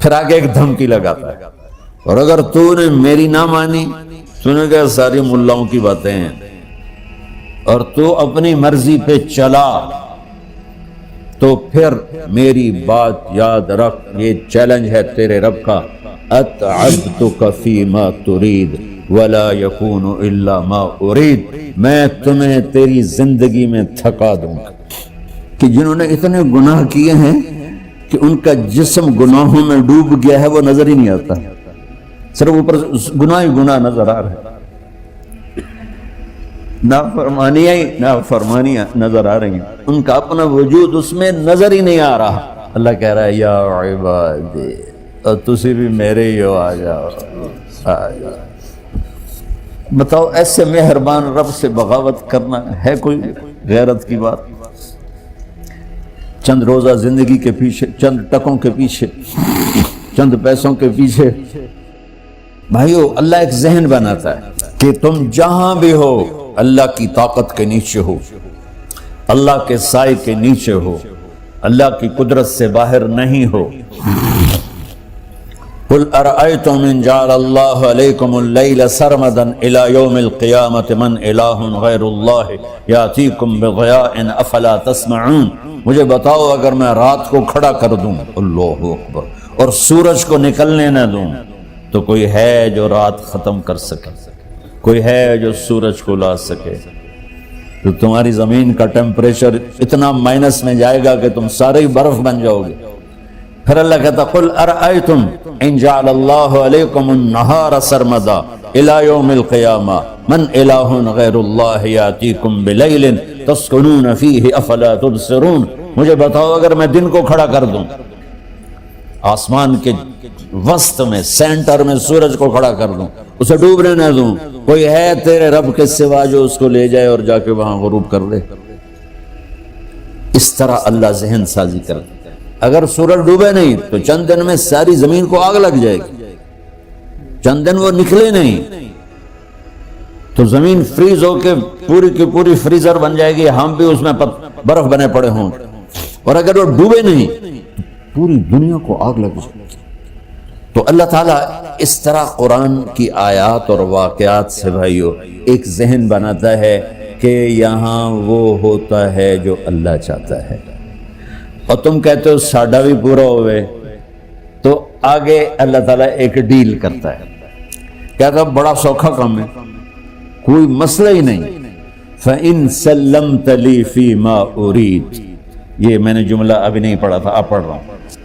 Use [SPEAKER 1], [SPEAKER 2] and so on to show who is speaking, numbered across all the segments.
[SPEAKER 1] پھر آگے ایک دھمکی لگاتا ہے، اور اگر تو نے میری نہ مانی، تو نے کہا ساری ملاؤں کی باتیں ہیں، اور تو اپنی مرضی پہ چلا، تو پھر میری بات یاد رکھ، یہ چیلنج ہے تیرے رب کا، اتعبتک فیما ترید ولا یکون الا ما ارید، میں تمہیں تیری زندگی میں تھکا دوں گا۔ کہ جنہوں نے اتنے گناہ کیے ہیں کہ ان کا جسم گناہوں میں ڈوب گیا ہے، وہ نظر ہی نہیں آتا، صرف اوپر گناہ ہی گناہ نظر آ رہا ہے، نافرمانیاں نظر آ رہی ہیں، ان کا اپنا وجود اس میں نظر ہی نہیں آ رہا۔ اللہ کہہ رہا ہے یا عبادی، اور تسی بھی میرے ہی ہو، آ جاؤ آ جاؤ۔ بتاؤ ایسے مہربان رب سے بغاوت کرنا ہے کوئی غیرت کی بات؟ چند روزہ زندگی کے پیچھے، چند ٹکوں کے پیچھے، چند پیسوں کے پیچھے، بھائیو اللہ ایک ذہن بناتا ہے کہ تم جہاں بھی ہو اللہ کی طاقت کے نیچے ہو، اللہ کے سائے کے نیچے ہو، اللہ کی قدرت سے باہر نہیں ہو۔ قل ارأيتم من جعل الله عليكم الليل سرمدا الى يوم القيامة من اله غير الله ياتيكم بضياء افلا تسمعون، مجھے بتاؤ اگر میں رات کو کھڑا کر دوں، اللہ اکبر، اور سورج کو نکلنے نہ دوں، تو کوئی ہے جو رات ختم کر سکے؟ کوئی ہے جو سورج کو لا سکے؟ تو تمہاری زمین کا ٹیمپریچر اتنا مائنس میں جائے گا کہ تم سارے ہی برف بن جاؤ گے۔ پھر اللہ کہتا قل ارأیتم ان جعل اللہ علیکم النہار سرمدا الى یوم القیامہ من الہ غیر اللہ یاتیکم بلیل تسکنون فیہ افلا تبصرون، مجھے بتاؤ اگر میں دن کو کھڑا کر دوں، آسمان کے وسط میں سینٹر میں سورج کو کھڑا کر دوں، اسے ڈوبنے نہ دوں، کوئی ہے تیرے رب کے سوا جو اس کو لے جائے اور جا کے وہاں غروب کر دے؟ اس طرح اللہ ذہن سازی کرتا ہے۔ اگر سورج ڈوبے نہیں تو چند دن میں ساری زمین کو آگ لگ جائے گی، چند دن وہ نکلے نہیں تو زمین فریز ہو کے پوری کی پوری فریزر بن جائے گی، ہم بھی اس میں برف بنے پڑے ہوں، اور اگر وہ ڈوبے نہیں تو پوری دنیا کو آگ لگ جائے گی۔ تو اللہ تعالیٰ اس طرح قرآن کی آیات اور واقعات سے بھائیو ایک ذہن بناتا ہے کہ یہاں وہ ہوتا ہے جو اللہ چاہتا ہے، اور تم کہتے ہو ساڈا بھی پورا ہوئے، تو آگے اللہ تعالیٰ ایک ڈیل کرتا ہے، کہتا ہے بڑا سوکھا کام ہے، کوئی مسئلہ ہی نہیں، فَإِن سَلَّمْتَ لِي فِي مَا أُرِيدُ، یہ میں نے جملہ ابھی نہیں پڑھا تھا، اب پڑھ رہا ہوں،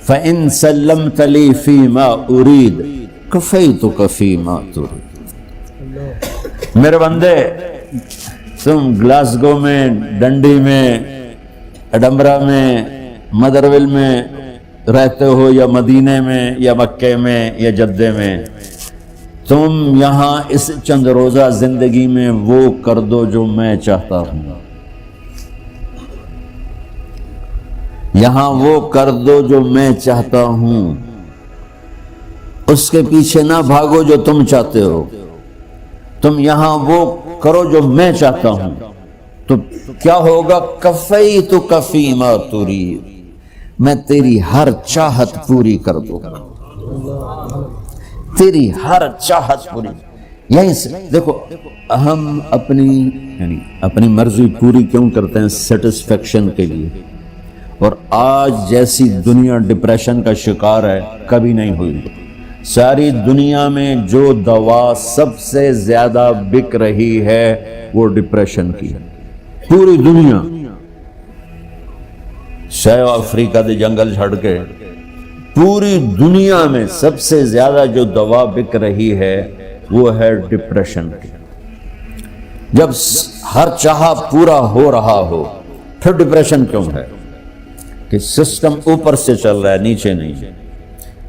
[SPEAKER 1] فَإِن سَلَّمْتَ لِي فِي مَا أُرِيدُ كَفَيْتُكَ فِي مَا تُرِيدُ، میرے بندے تم گلاسگو میں، ڈنڈی میں، ایڈنبرا میں، مدرول میں رہتے ہو، یا مدینے میں، یا مکے میں، یا جدے میں، تم یہاں اس چند روزہ زندگی میں وہ کر دو جو میں چاہتا ہوں، یہاں وہ کر دو جو میں چاہتا ہوں، اس کے پیچھے نہ بھاگو جو تم چاہتے ہو، تم یہاں وہ کرو جو میں چاہتا ہوں، تو کیا ہوگا؟ کفیتک فیما ترید، میں تیری ہر چاہت پوری کر دوں گا، تیری ہر چاہت پوری۔ یہیں سے دیکھو ہم اپنی مرضی پوری کیوں کرتے ہیں؟ سیٹسفیکشن کے لیے، اور آج جیسی دنیا ڈپریشن کا شکار ہے کبھی نہیں ہوئی۔ ساری دنیا میں جو دوا سب سے زیادہ بک رہی ہے وہ ڈپریشن کی، پوری دنیا، شاید افریقہ دے جنگل چھڑ کے پوری دنیا میں سب سے زیادہ جو دوا بک رہی ہے وہ ہے ڈپریشن کی۔ جب ہر چاہا پورا ہو رہا ہو پھر ڈپریشن کیوں ہے؟ کہ سسٹم اوپر سے چل رہا ہے، نیچے نہیں۔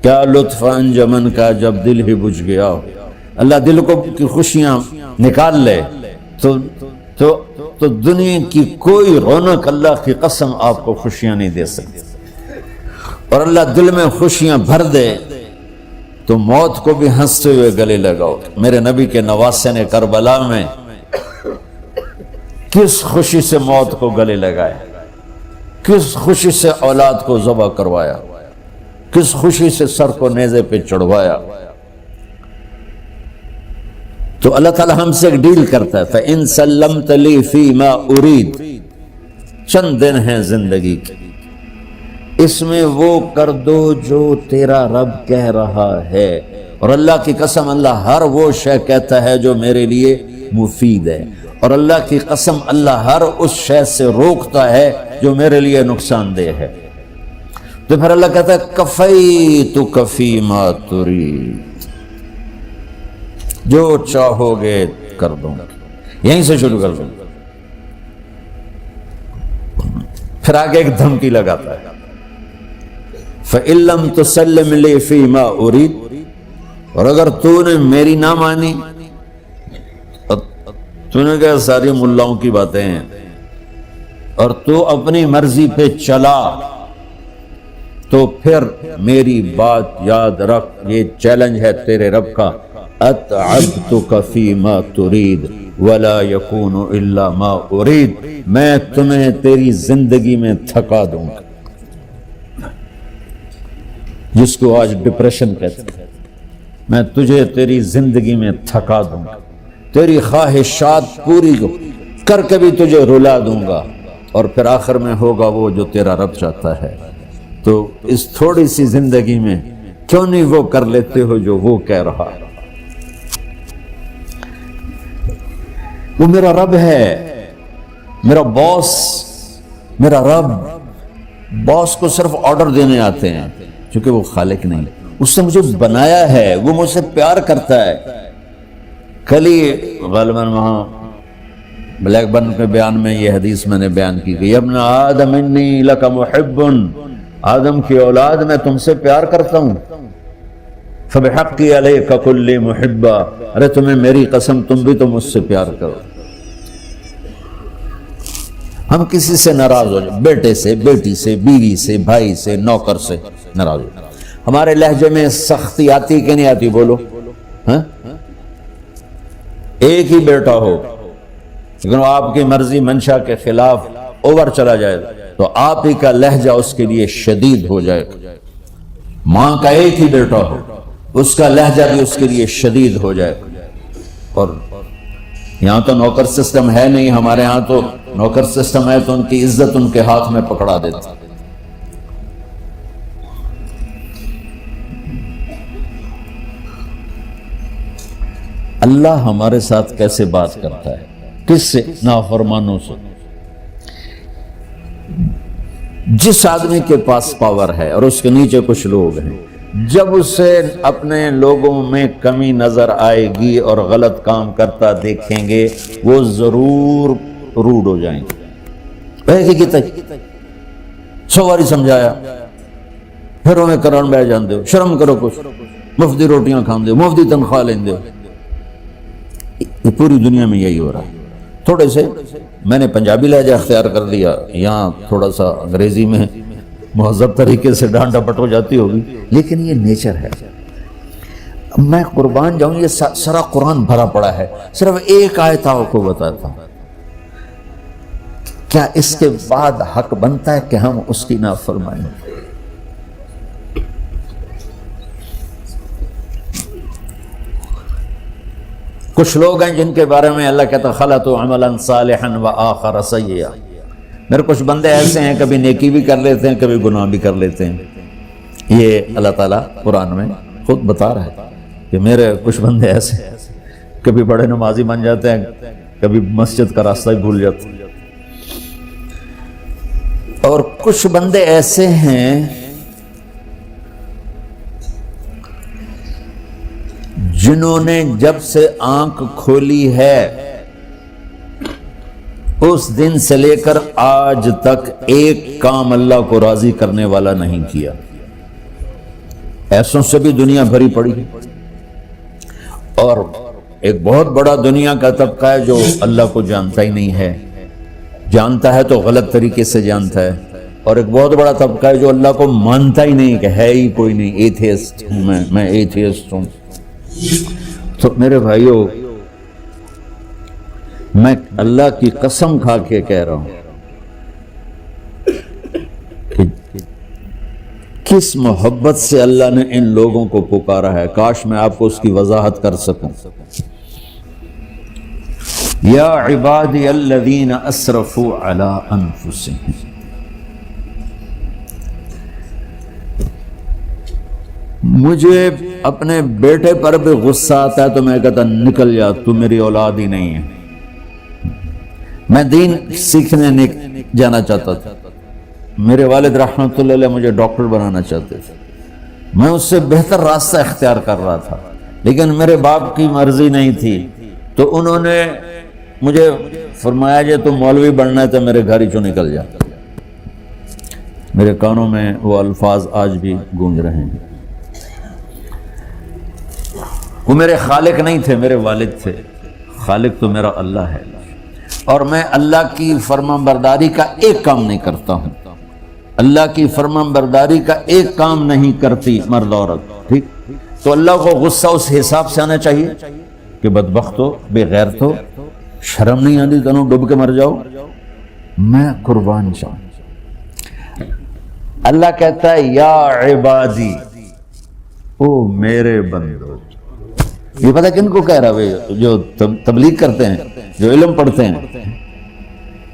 [SPEAKER 1] کیا لطف انجمن کا جب دل ہی بجھ گیا ہو، اللہ دل کو کی خوشیاں نکال لے تو دنیا کی کوئی رونق اللہ کی قسم آپ کو خوشیاں نہیں دے سکتی، اور اللہ دل میں خوشیاں بھر دے تو موت کو بھی ہنستے ہوئے گلے لگاؤ۔ میرے نبی کے نواسے نے کربلا میں کس خوشی سے موت کو گلے لگائے، کس خوشی سے اولاد کو ذبح کروایا، کس خوشی سے سر کو نیزے پہ چڑھوایا. تو اللہ تعالیٰ ہم سے ایک ڈیل کرتا ہے فَإِن سَلَّمْتَ لِي فِي مَا أُرِيد. چند دن ہیں زندگی کے، اس میں وہ کر دو جو تیرا رب کہہ رہا ہے. اور اللہ کی قسم اللہ ہر وہ شے کہتا ہے جو میرے لیے مفید ہے، اور اللہ کی قسم اللہ ہر اس شے سے روکتا ہے جو میرے لیے نقصان دہ ہے. تو پھر اللہ کہتا ہے کفیتک فی ما ترید، جو چاہو گے کر دوں گا. یہیں سے شروع کر دوں. پھر آگے ایک دھمکی لگاتا ہے فَإِن لَّمْ تُسَلِّمْ لِي فِي مَا أُرِيدُ. اور اگر تو نے میری نہ مانی، تو نے کہا ساری ملاؤں کی باتیں ہیں، اور تو اپنی مرضی پہ چلا، تو پھر میری بات یاد رکھ. یہ چیلنج ہے تیرے رب کا. اتعبتک فی ما ترید ولا یکون الا ما ارید. میں تمہیں تیری زندگی میں تھکا دوں گا، جس کو آج ڈپریشن کہتے ہیں. میں تجھے تیری زندگی میں تھکا دوں گا، تیری خواہشات پوری کر کے بھی تجھے رلا دوں گا، اور پھر آخر میں ہوگا وہ جو تیرا رب چاہتا ہے. تو اس تھوڑی سی زندگی میں کیوں نہیں وہ کر لیتے ہو جو وہ کہہ رہا ہے. وہ میرا رب ہے، میرا باس. میرا رب باس کو صرف آرڈر دینے آتے ہیں، چونکہ وہ خالق نہیں. اس نے مجھے بنایا ہے، وہ مجھ سے پیار کرتا ہے. کل ہی غالباً وہاں بلیک برن کے بیان میں یہ حدیث میں نے بیان کی کہ ابن آدم انی لک محب، آدم کی اولاد میں تم سے پیار کرتا ہوں. فبحقی علیک کل محبا، ارے تمہیں میری قسم تم بھی تو مجھ سے پیار کرو. ہم کسی سے ناراض ہو جائیں، بیٹے سے، بیٹی سے، بیوی سے، بھائی سے، نوکر سے ناراض ہو جائیں. ہمارے لہجے میں سختی آتی کہ نہیں آتی؟ بولو. ہاں، ایک ہی بیٹا ہو لیکن وہ آپ کی مرضی منشا کے خلاف اوور چلا جائے تو آپ ہی کا لہجہ اس کے لیے شدید ہو جائے. ماں کا ایک ہی بیٹا ہو، اس کا لہجہ بھی اس کے لیے شدید ہو جائے. اور یہاں تو نوکر سسٹم ہے نہیں، ہمارے ہاں تو نوکر سسٹم ہے تو ان کی عزت ان کے ہاتھ میں پکڑا دیتا. اللہ ہمارے ساتھ کیسے بات کرتا ہے؟ کس سے؟ نافرمانوں سے. جس آدمی کے پاس پاور ہے اور اس کے نیچے کچھ لوگ ہیں، جب اسے اپنے لوگوں میں کمی نظر آئے گی اور غلط کام کرتا دیکھیں گے، وہ ضرور روڈ ہو جائیں گے. سواری سمجھایا پھر انہیں کرن بہ جان دو، شرم کرو، کچھ مفتی روٹیاں کھان دو، مفتی تنخواہ لیں دو. یہ پوری دنیا میں یہی ہو رہا ہے. تھوڑے سے میں نے پنجابی لہجہ اختیار کر لیا، یہاں تھوڑا سا انگریزی میں مہذب طریقے سے ڈانٹ ڈپٹ ہو جاتی ہوگی، لیکن یہ نیچر ہے. میں قربان جاؤں، یہ سارا قرآن بھرا پڑا ہے. صرف ایک آیت آپ کو بتاتا ہوں. کیا اس کے بعد حق بنتا ہے کہ ہم اس کی نافرمانی؟ کچھ لوگ ہیں جن کے بارے میں اللہ کہتا خلطوا عملا صالحا وآخر سیئا. میرے کچھ بندے ایسے ہیں کبھی نیکی بھی کر لیتے ہیں، کبھی گناہ بھی کر لیتے ہیں. یہ اللہ تعالیٰ قرآن میں خود بتا رہا ہے کہ میرے کچھ بندے ایسے ہیں، کبھی بڑے نمازی بن جاتے ہیں، کبھی مسجد کا راستہ ہی بھول جاتے ہیں. اور کچھ بندے ایسے ہیں جنہوں نے جب سے آنکھ کھولی ہے اس دن سے لے کر آج تک ایک کام اللہ کو راضی کرنے والا نہیں کیا. ایسوں سے بھی دنیا بھری پڑی. اور ایک بہت بڑا دنیا کا طبقہ ہے جو اللہ کو جانتا ہی نہیں ہے، جانتا ہے تو غلط طریقے سے جانتا ہے. اور ایک بہت بڑا طبقہ ہے جو اللہ کو مانتا ہی نہیں، کہ ہے ہی کوئی نہیں، ایتھیسٹ ہوں میں ایتھیسٹ ہوں. تو میرے بھائیو، میں اللہ کی قسم کھا کے کہہ رہا ہوں کس محبت سے اللہ نے ان لوگوں کو پکارا ہے، کاش میں آپ کو اس کی وضاحت کر سکوں۔ یا عبادی الذین اسرفوا علی انفسہم، مجھے اپنے بیٹے پر بھی غصہ آتا ہے تو میں کہتا نکل جا، تو میری اولاد ہی نہیں ہے۔ میں دین سیکھنے جانا چاہتا تھا، میرے والد رحمۃ اللہ علیہ مجھے ڈاکٹر بنانا چاہتے تھے، میں اس سے بہتر راستہ اختیار کر رہا تھا، لیکن میرے باپ کی مرضی نہیں تھی، تو انہوں نے مجھے فرمایا جی تم مولوی بننا ہے تو میرے گھر ہی چوں نکل جا۔ میرے کانوں میں وہ الفاظ آج بھی گونج رہے ہیں۔ وہ میرے خالق نہیں تھے، میرے والد تھے، خالق تو میرا اللہ ہے، اور میں اللہ کی فرمان برداری کا ایک کام نہیں کرتا ہوں، اللہ کی فرمان برداری کا ایک کام نہیں کرتی مرد عورت، ٹھیک؟ تو اللہ کو غصہ اس حساب سے آنا چاہیے کہ بدبخت ہو، بے غیرت ہو، شرم نہیں آتی تنوں ڈوب کے مر جاؤ، میں قربان جاؤں۔ اللہ کہتا ہے یا عبادی، او میرے بندو۔ یہ پتہ کن کو کہہ رہا ہے؟ جو تبلیغ کرتے ہیں، جو علم پڑھتے ہیں،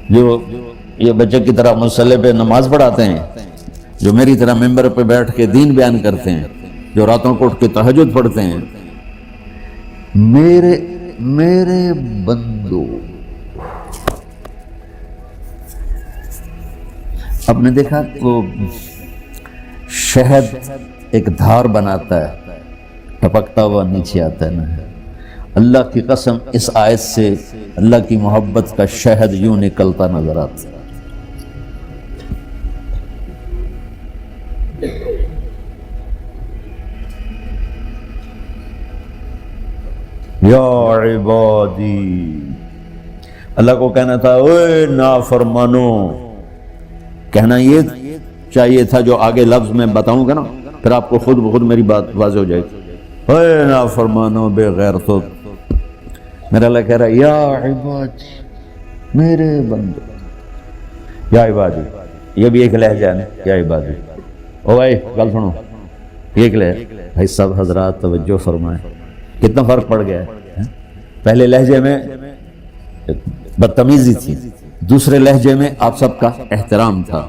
[SPEAKER 1] جو یہ بچے کی طرح مصلی پہ نماز پڑھاتے ہیں، جو میری طرح ممبر پہ بیٹھ کے دین بیان کرتے ہیں، جو راتوں کو اٹھ کے تہجد پڑھتے ہیں۔ میرے بندو، آپ نے دیکھا وہ شہد ایک دھار بناتا ہے، ٹپکتا ہوا نیچے آتا ہے نا۔ اللہ کی قسم اس آیت سے اللہ کی محبت کا شہد یوں نکلتا نظر آتا ہے۔ یا عبادی، اللہ کو کہنا تھا اوے نافرمانو، کہنا یہ چاہیے تھا جو آگے لفظ میں بتاؤں گا نا، پھر آپ کو خود بخود میری بات واضح ہو جائے گی۔ اے نافرمانو، بے غیرتو، میرا اللہ کہہ رہا ہے یا عبادی، میرے بندو، یا عبادی، یہ بھی ایک لہجہ ہے نا، یا عبادی۔ او بھائی گل سنو، ایک لہجہ بھائی، سب حضرات توجہ فرمائیں، کتنا فرق پڑ گیا ہے۔ پہلے لہجے میں بدتمیزی تھی، دوسرے لہجے میں آپ سب کا احترام تھا۔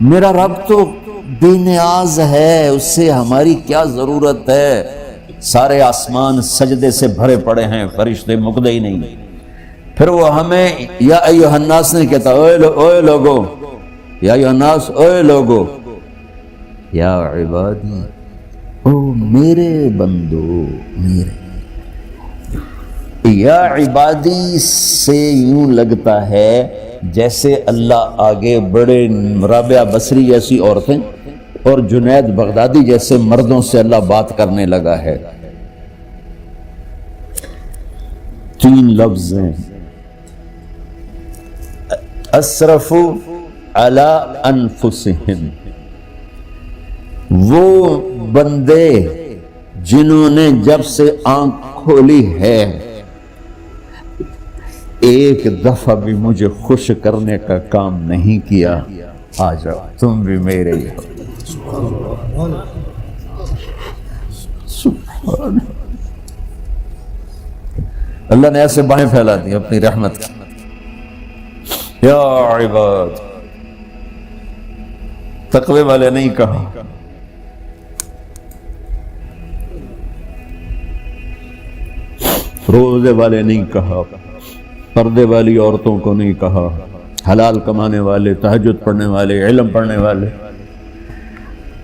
[SPEAKER 1] میرا رب تو بے نیاز ہے، اس سے ہماری کیا ضرورت ہے، سارے آسمان سجدے سے بھرے پڑے ہیں، فرشتے مکدے ہی نہیں۔ پھر وہ ہمیں یا ایھا الناس نہیں کہتا، اوے لوگو، یا ایھا الناس، اوے لوگو، یا عبادی، او میرے بندو، میرے۔ یا عبادی سے یوں لگتا ہے جیسے اللہ آگے بڑے رابعہ بصری جیسی عورتیں اور جنید بغدادی جیسے مردوں سے اللہ بات کرنے لگا ہے۔ تین لفظ ہیں، اسرفوا علی انفسہم، وہ بندے جنہوں نے جب سے آنکھ کھولی ہے ایک دفعہ بھی مجھے خوش کرنے کا کام نہیں کیا، آ جاؤ تم بھی میرے ہی ہو۔ سبحان اللہ نے ایسے بائیں پھیلا دی اپنی رحمت کی۔ یا عباد، تقوی والے نہیں کہا، روزے والے نہیں کہا، پردے والی عورتوں کو نہیں کہا، حلال کمانے والے، تہجد پڑھنے والے، علم پڑھنے والے۔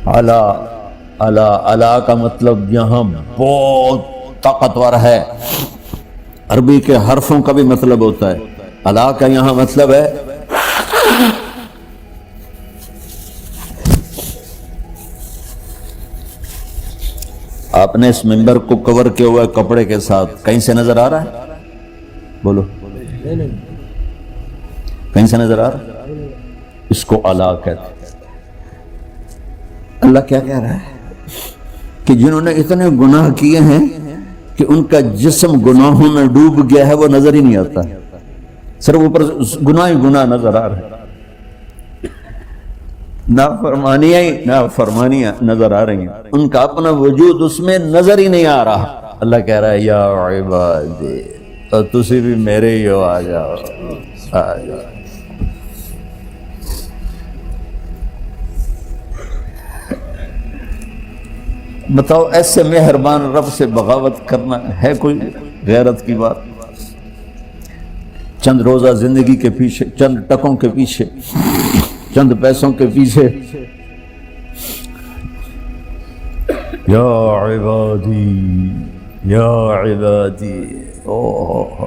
[SPEAKER 1] اعلیٰ کا مطلب یہاں بہت طاقتور ہے، عربی کے حرفوں کا بھی مطلب ہوتا ہے۔ اعلیٰ کا یہاں مطلب ہے آپ نے اس ممبر کو کور کیا ہوا ہے کپڑے کے ساتھ، کہیں سے نظر آ رہا ہے؟ بولو، کہیں سے نظر آ رہا ہے؟ اس کو اعلیٰ کہتے ہیں۔ اللہ کیا کہہ رہا ہے کہ جنہوں نے اتنے گناہ کیے ہیں کہ ان کا جسم گناہوں میں ڈوب گیا ہے، وہ نظر ہی نہیں آتا، صرف اوپر گناہ ہی گناہ نظر آ رہا ہے۔ نافرمانیاں نظر آ رہی ہیں، ان کا اپنا وجود اس میں نظر ہی نہیں آ رہا۔ اللہ کہہ رہا ہے یا عبادی، اور تسی بھی میرے ہی ہو، آ جاؤ آ جاؤ۔ بتاؤ ایسے مہربان رب سے بغاوت کرنا ہے کوئی غیرت کی بات؟ چند روزہ زندگی کے پیچھے، چند ٹکوں کے پیچھے، چند پیسوں کے پیچھے، یا عبادی یا عبادی، اوہ